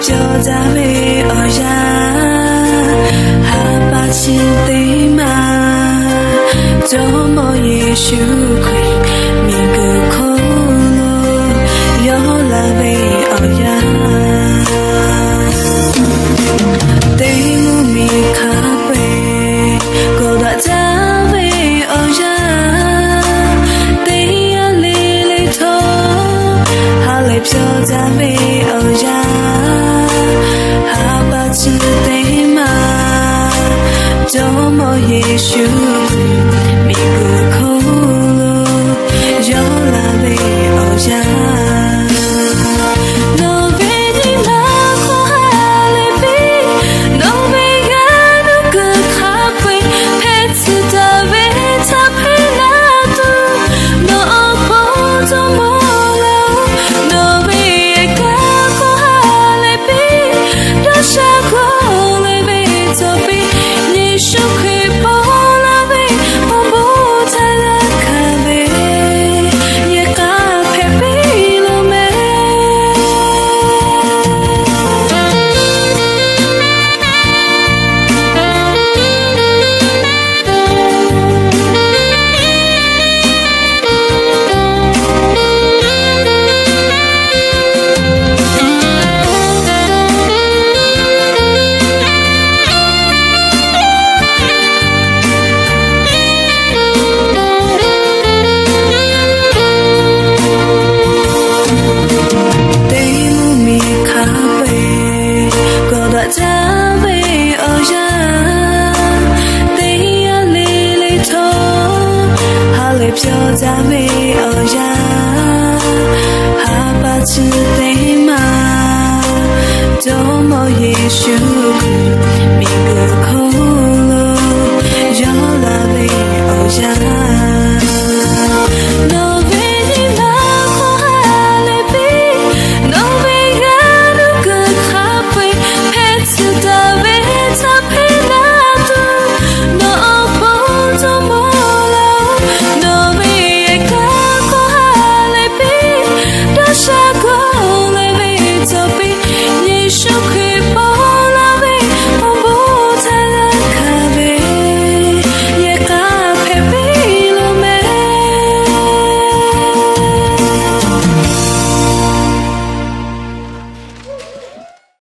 ပြောကြမေအော်ရာဟာပါချင်သိမှာကျော်မယေရှုခရစ်မိကူခေါ်လို့ရောလာမေအော်ရာသိမှုမိခါပဲကိုယ်တော့ကြမေအော်ရာသိရလေးလေးထောဟာလေပြောကြမေအော်ရာဟာပါချင်သိမှာကျော်မယေရှုမိကူခေါ်လို့ရောလာမေအော်ရာပြောကြမေအော်ရာဟာပါချင်သိမှာကျော်မယေရှုခရစ်မိကူခေါ်လို့ရောလာမေအော်ရာ